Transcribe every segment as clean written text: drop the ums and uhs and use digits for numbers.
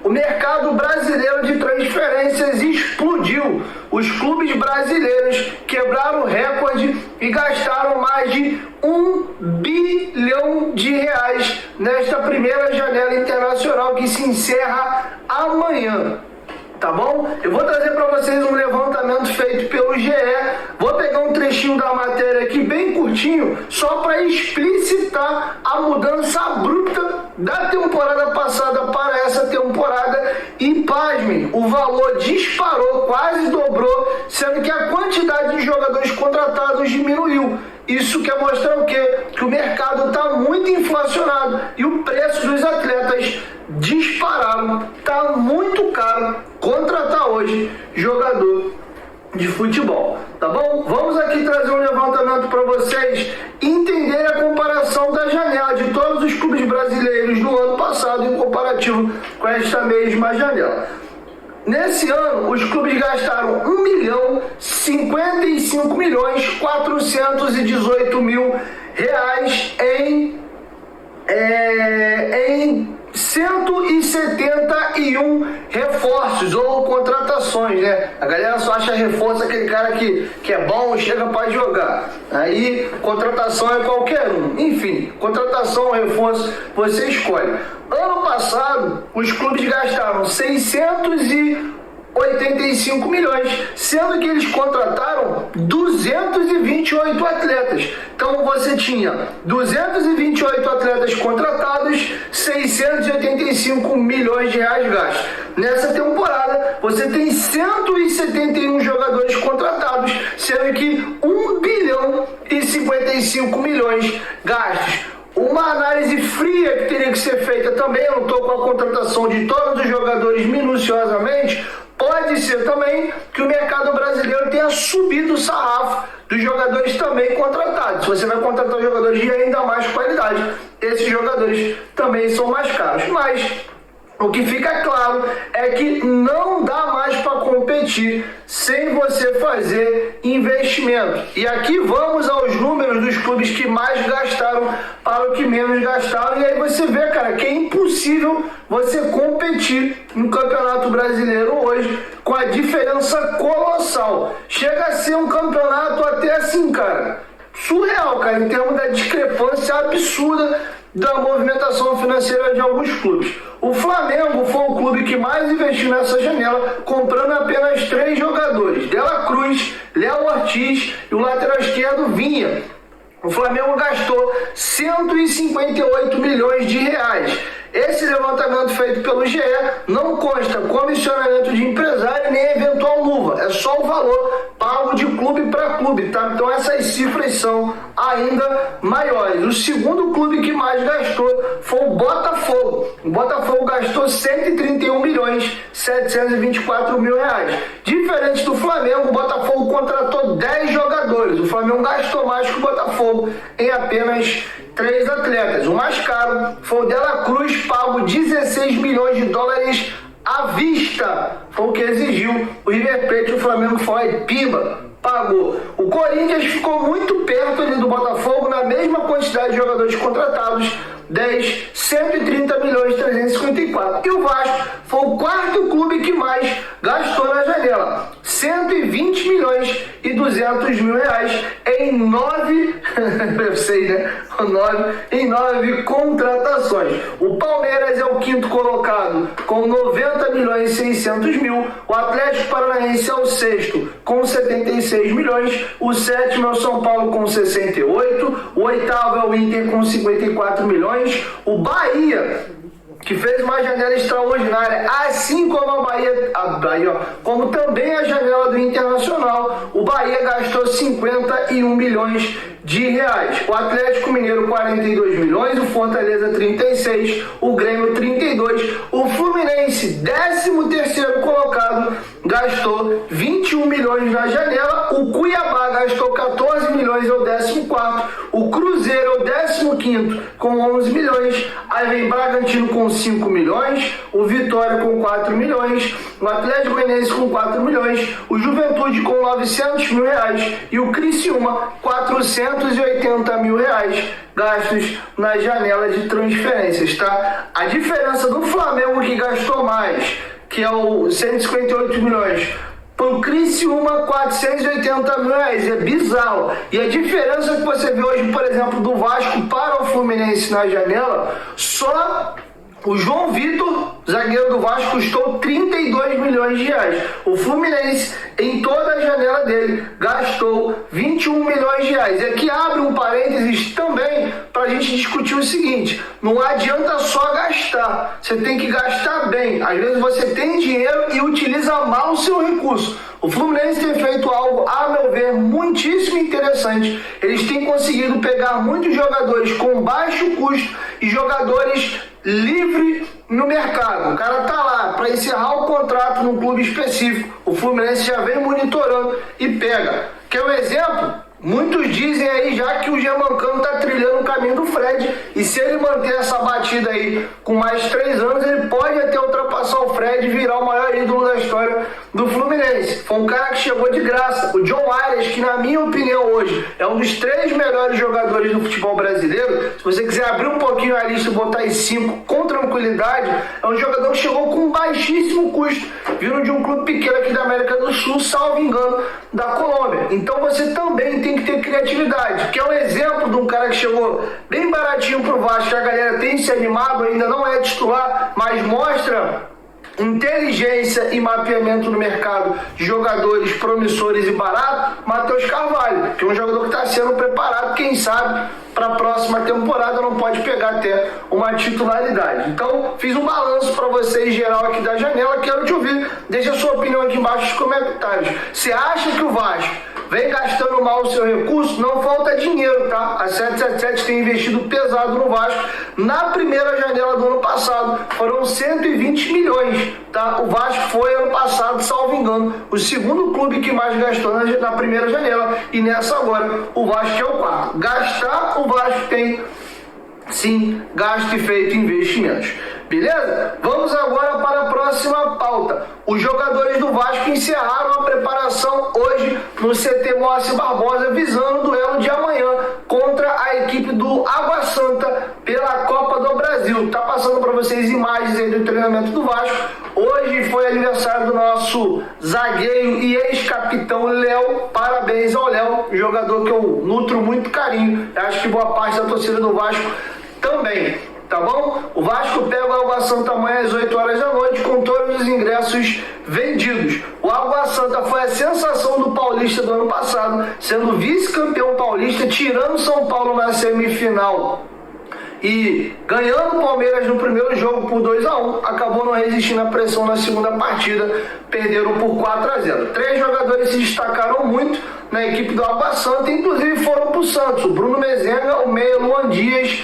o mercado brasileiro de transferências explodiu. Os clubes brasileiros quebraram o recorde e gastaram mais de R$1 bilhão nesta primeira janela internacional que se encerra amanhã. Tá bom? Eu vou trazer para vocês um levantamento feito pelo GE. Vou pegar um trechinho da matéria aqui bem curtinho, só para explicitar a mudança abrupta da temporada passada para essa temporada. E pasmem, o valor disparou, quase dobrou, sendo que a quantidade de jogadores contratados diminuiu. Isso quer mostrar o quê? Que o mercado está muito inflacionado e o preço dos atletas dispararam. Está muito caro contratar hoje jogador de futebol, tá bom? Vamos aqui trazer um levantamento para vocês entenderem a comparação da janela de todos os clubes brasileiros do ano passado em comparativo com esta mesma janela. Nesse ano, os clubes gastaram R$1.055.418.000 em 171 reforços ou contratações, né? A galera só acha reforço aquele cara que é bom, chega para jogar. Aí, contratação é qualquer um. Enfim, contratação ou reforço, você escolhe. Ano passado, os clubes gastaram 685 milhões, sendo que eles contrataram 228 atletas. Então você tinha 228 atletas contratados, 685 milhões de reais gastos. Nessa temporada, você tem 171 jogadores contratados, sendo que 1 bilhão e 55 milhões gastos. Uma análise fria que teria que ser feita também, eu não estou com a contratação de todos os jogadores minuciosamente, pode ser também que o mercado brasileiro tenha subido o sarrafo dos jogadores também contratados. Se você vai contratar jogadores de ainda mais qualidade, esses jogadores também são mais caros. Mas o que fica claro é que não dá mais para competir sem você fazer investimento. E aqui vamos aos números dos clubes que mais gastaram para o que menos gastaram. E aí você vê, cara, que é impossível você competir no Campeonato Brasileiro hoje com a diferença colossal. Chega a ser um campeonato até assim, cara, surreal, cara, em termos da discrepância absurda da movimentação financeira de alguns clubes. O Flamengo foi o clube que mais investiu nessa janela, comprando apenas 3 jogadores: Dela Cruz, Léo Ortiz e o lateral esquerdo Vinha. O Flamengo gastou 158 milhões de reais. Esse levantamento feito pelo GE não consta comissionamento de empresário nem eventual luva. É só o valor pago de clube para clube, tá? Então essas cifras são ainda maiores. O segundo clube que mais gastou foi o Botafogo. O Botafogo gastou 131 milhões 724 mil reais. Diferente do Flamengo, o Botafogo contratou 10 jogadores. O Flamengo gastou mais que o Botafogo em apenas 3 atletas. O mais caro foi o Dela Cruz, pago 16 milhões de dólares à vista. Foi o que exigiu o River Plate. O Flamengo foi e pimba, pagou. O Corinthians ficou muito perto ali do Botafogo, na mesma quantidade de jogadores contratados, 10, 130 milhões 354. E o Vasco foi o quarto clube que mais gastou na janela, 120 milhões e 200 mil reais em 9 contratações. O Palmeiras é o quinto colocado com 90 milhões e 600 mil. O Atlético Paranaense é o sexto com 76 milhões. O sétimo é o São Paulo com 68. O oitavo é o Inter com 54 milhões. O Bahia, que fez uma janela extraordinária, assim como a Bahia, como também a janela do Internacional, o Bahia gastou 51 milhões de reais. O Atlético Mineiro 42 milhões, o Fortaleza 36, o Grêmio 32, o Fluminense, 13º colocado, gastou 21 milhões na janela, o Cuiabá gastou 14 milhões milhões, é o 14º. O Cruzeiro é o 15º com 11 milhões. Aí vem Bragantino com 5 milhões, o Vitória com 4 milhões, o Atlético Goianiense com 4 milhões, o Juventude com 900 mil reais e o Criciúma 480 mil reais gastos na janela de transferências, tá? A diferença do Flamengo, que gastou mais, que é o 158 milhões, para o Criciúma 480 mil reais, é bizarro. E a diferença que você vê hoje, por exemplo, do Vasco para o Fluminense na janela, só o João Vitor, zagueiro do Vasco, custou 32 milhões de reais. O Fluminense, em toda a janela dele, gastou 21 milhões de reais. E aqui abre um parênteses também para a gente discutir o seguinte: não adianta só gastar, você tem que gastar bem. Às vezes você tem dinheiro e utiliza mal o seu recurso. O Fluminense tem feito algo, a meu ver, muitíssimo interessante. Eles têm conseguido pegar muitos jogadores com baixo custo e jogadores livre no mercado. O cara tá lá para encerrar o contrato num clube específico. O Fluminense já vem monitorando e pega. Quer um exemplo? Muitos dizem aí já que o Germancano tá trilhando o caminho do Fred, e se ele manter essa batida aí com mais 3 anos, ele pode até ultrapassar o Fred e virar o maior ídolo da história do Fluminense. Foi um cara que chegou de graça. O John Arias, que na minha opinião hoje é um dos 3 melhores jogadores do futebol brasileiro, se você quiser abrir um pouquinho a lista e botar em 5 com tranquilidade, é um jogador que chegou com baixíssimo custo, vindo de um clube pequeno aqui da América do Sul, salvo engano, da Colômbia. Então você também tem que ter criatividade, que é um exemplo de um cara que chegou bem baratinho pro Vasco, que a galera tem se animado, ainda não é titular, mas mostra inteligência e mapeamento no mercado de jogadores promissores e baratos. Matheus Carvalho, que é um jogador que está sendo preparado, quem sabe para a próxima temporada não pode pegar até uma titularidade. Então fiz um balanço para vocês geral aqui da janela, quero te ouvir, deixa a sua opinião aqui embaixo nos comentários. Você acha que o Vasco vem gastando mal o seu recurso? Não falta dinheiro, tá? A 777 tem investido pesado no Vasco. Na primeira janela do ano passado foram 120 milhões, tá? O Vasco foi ano passado, salvo engano, o segundo clube que mais gastou na primeira janela, e nessa agora o Vasco é o quarto. Gastar, o Vasco tem sim gasto e feito investimentos. Beleza? Vamos agora para a próxima pauta. Os jogadores do Vasco encerraram a preparação hoje no CT Moacir Barbosa, visando o duelo de amanhã contra a equipe do Água Santa pela Copa do Brasil. Tá passando para vocês imagens aí do treinamento do Vasco. Hoje foi aniversário do nosso zagueiro e ex-capitão Léo. Parabéns ao Léo, jogador que eu nutro muito carinho. Acho que boa parte da torcida do Vasco também. Tá bom? O Vasco pega o Água Santa amanhã às 8 horas da noite com todos os ingressos vendidos. O Água Santa foi a sensação do Paulista do ano passado, sendo vice-campeão paulista, tirando São Paulo na semifinal e ganhando o Palmeiras no primeiro jogo por 2-1, acabou não resistindo à pressão na segunda partida, perderam por 4-0. 3 jogadores se destacaram muito na equipe do Água Santa, inclusive foram para o Santos: o Bruno Mezenga, o meia Luan Dias,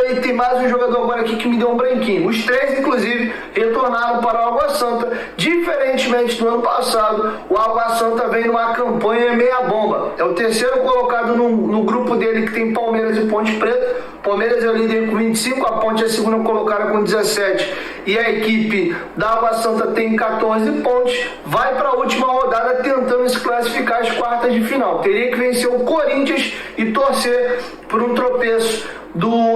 e tem mais um jogador agora aqui que me deu um branquinho. Os 3, inclusive, retornaram para o Água Santa. Diferentemente do ano passado, o Água Santa vem numa campanha meia bomba. É o terceiro colocado no grupo dele, que tem Palmeiras e Ponte Preta. Palmeiras é o líder com 25, a Ponte é a segunda colocada com 17. E a equipe da Água Santa tem 14 pontos. Vai para a última rodada tentando se classificar às quartas de final. Teria que vencer o Corinthians e torcer por um tropeço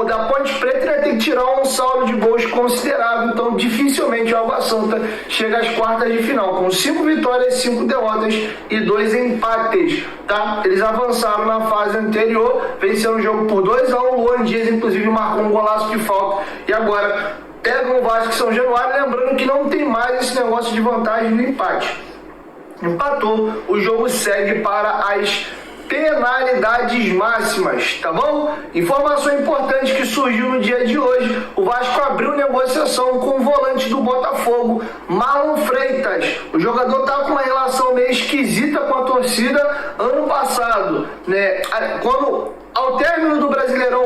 da Ponte Preta, vai ter que tirar um saldo de gols considerável. Então dificilmente o Água Santa chega às quartas de final, com 5 vitórias, 5 derrotas e 2 empates, tá? Eles avançaram na fase anterior, venceram o jogo por 2-1, o Luan Dias inclusive marcou um golaço de falta, e agora pegam o Vasco São Januário, lembrando que não tem mais esse negócio de vantagem no empate. Empatou, o jogo segue para as penalidades máximas, tá bom? Informação importante que surgiu no dia de hoje: o Vasco abriu negociação com o volante do Botafogo, Marlon Freitas. O jogador tá com uma relação meio esquisita com a torcida ano passado, né? Quando Ao término do Brasileirão,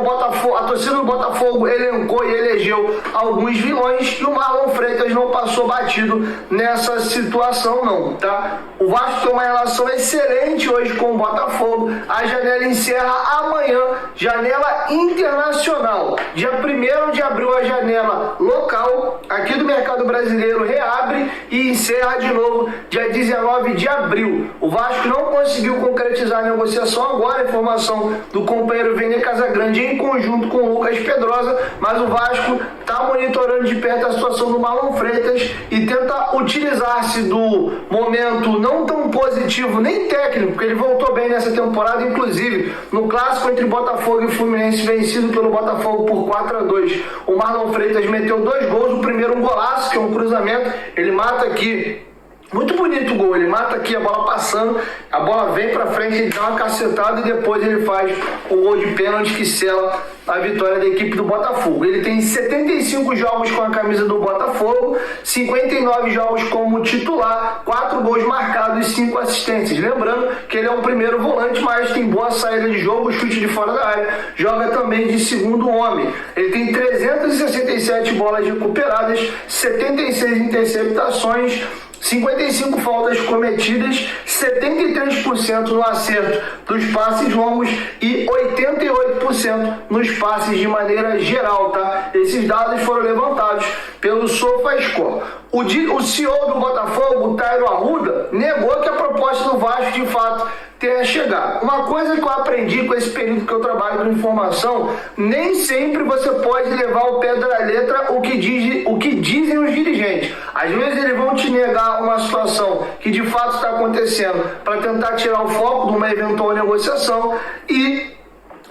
a torcida do Botafogo elencou e elegeu alguns vilões e o Marlon Freitas não passou batido nessa situação não, tá? O Vasco tem uma relação excelente hoje com o Botafogo. A janela encerra amanhã, janela internacional. Dia 1º de abril a janela local aqui do mercado brasileiro reabre e encerra de novo dia 19 de abril. O Vasco não conseguiu concretizar a negociação agora, a informação do companheiro Vene Casagrande em conjunto com o Lucas Pedrosa, mas o Vasco está monitorando de perto a situação do Marlon Freitas e tenta utilizar-se do momento não tão positivo, nem técnico, porque ele voltou bem nessa temporada, inclusive no clássico entre Botafogo e Fluminense, vencido pelo Botafogo por 4-2. O Marlon Freitas meteu 2 gols, o primeiro um golaço, que é um cruzamento, ele mata aqui. Muito bonito o gol, ele mata aqui a bola passando, a bola vem pra frente, ele dá uma cacetada e depois ele faz o gol de pênalti que sela a vitória da equipe do Botafogo. Ele tem 75 jogos com a camisa do Botafogo, 59 jogos como titular, 4 gols marcados e 5 assistências. Lembrando que ele é o primeiro volante, mas tem boa saída de jogo, chute de fora da área, joga também de segundo homem. Ele tem 367 bolas recuperadas, 76 interceptações, 55 faltas cometidas, 73% no acerto dos passes longos e 88% nos passes de maneira geral, tá? Esses dados foram levantados pelo SofaScore. O CEO do Botafogo, o Tairo Arruda, negou que a proposta do Vasco de fato tenha chegado. Uma coisa que eu aprendi com esse período que eu trabalho com informação, nem sempre você pode levar ao pé da letra o que dizem os dirigentes. Às vezes eles vão te negar uma situação que de fato está acontecendo para tentar tirar o foco de uma eventual negociação e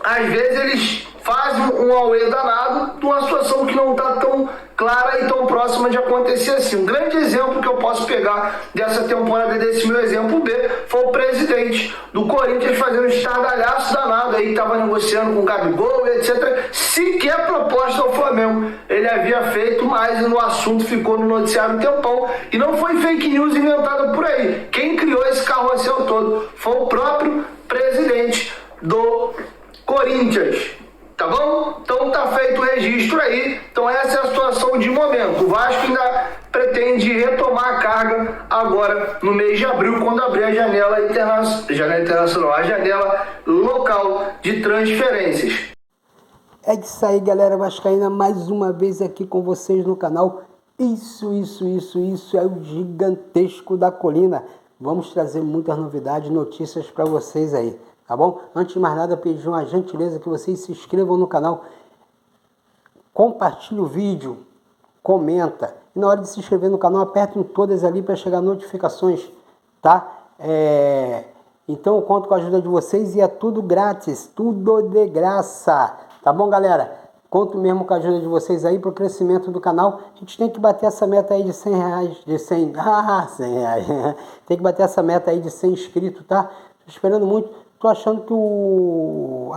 às vezes eles fazem um auê danado de uma situação que não está tão clara e tão próxima de acontecer assim. Um grande exemplo que eu posso pegar dessa temporada, desse meu exemplo B, foi o presidente do Corinthians fazendo um estardalhaço danado aí, que estava negociando com o Gabigol, etc. Sequer proposta ao Flamengo ele havia feito, mas o assunto ficou no noticiário um tempão e não foi fake news inventada por aí. Quem criou esse carrossel todo foi o próprio presidente do Corinthians. Tá bom? Então tá feito o registro aí. Então essa é a situação de momento. O Vasco ainda pretende retomar a carga agora no mês de abril, quando abrir a janela internacional, a janela local de transferências. É isso aí, galera vascaína, mais uma vez aqui com vocês no canal. Isso é o Gigantesco da Colina. Vamos trazer muitas novidades, notícias para vocês aí. Tá bom? Antes de mais nada, pedir uma gentileza que vocês se inscrevam no canal, compartilhe o vídeo, comenta. E na hora de se inscrever no canal, apertem todas ali para chegar notificações, tá? Então eu conto com a ajuda de vocês e é tudo grátis, tudo de graça. Tá bom, galera? Conto mesmo com a ajuda de vocês aí para o crescimento do canal. A gente tem que bater essa meta aí de 100 reais,100 reais. Tem que bater essa meta aí de 100 inscritos, tá? Tô esperando muito. Tô achando que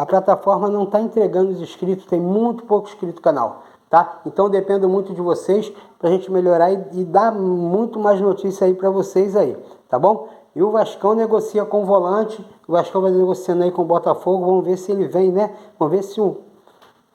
a plataforma não está entregando os inscritos, tem muito pouco inscrito no canal, tá? Então dependo muito de vocês para a gente melhorar e dar muito mais notícia aí para vocês aí, tá bom? E o Vascão negocia com o volante, o Vascão vai negociando aí com o Botafogo, vamos ver se ele vem, né? Vamos ver se o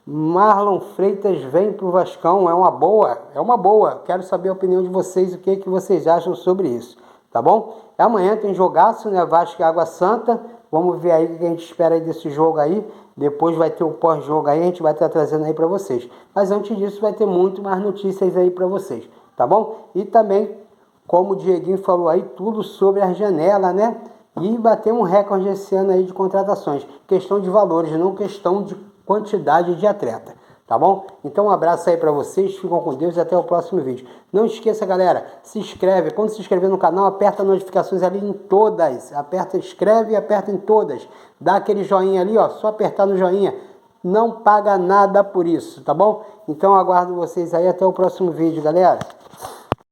Marlon Freitas vem pro Vascão, é uma boa. Quero saber a opinião de vocês, o que vocês acham sobre isso, tá bom? Amanhã tem jogaço, né? Vasco e Água Santa. Vamos ver aí o que a gente espera aí desse jogo aí. Depois vai ter o pós-jogo aí, a gente vai estar trazendo aí para vocês. Mas antes disso vai ter muito mais notícias aí para vocês, tá bom? E também, como o Dieguinho falou aí, tudo sobre a janela, né? E bater um recorde esse ano aí de contratações. Questão de valores, não questão de quantidade de atleta. Tá bom? Então um abraço aí pra vocês, ficam com Deus e até o próximo vídeo. Não esqueça, galera, se inscreve. Quando se inscrever no canal, aperta as notificações ali em todas. Aperta, inscreve e aperta em todas. Dá aquele joinha ali, ó, só apertar no joinha. Não paga nada por isso, tá bom? Então aguardo vocês aí até o próximo vídeo, galera.